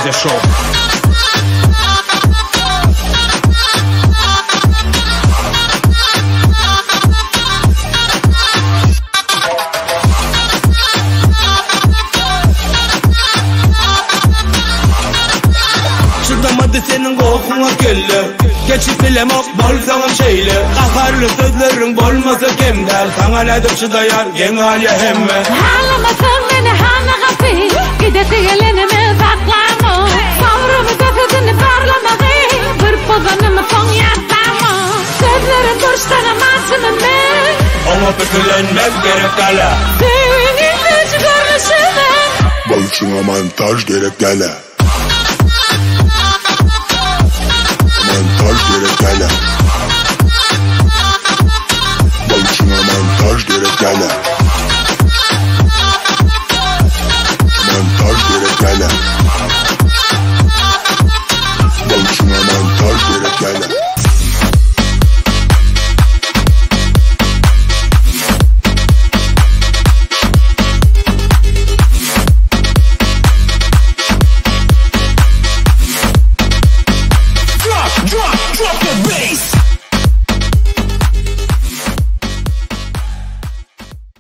Gece Show. Çıldamadı senin kokuna kelle. Geçip bilemek bol sana şeyle. Kaharlı sözlerin bolmasa kim der. Sana nedir çıdayar gen hali hemme. Ağlamasın beni hana gafil. Gideti gelenimi saklama. Savrımı gözünü parlama. Bir pozanımı son yapama. Sözlerin duruşlanamazsın ben. Ama pütülenmez gerek gala. Senin hiç görünüşüne. Balıkçına montaj gerek gele. Montaj gerek gele. Balıkçına montaj gerek gele. Montaj gerek gele.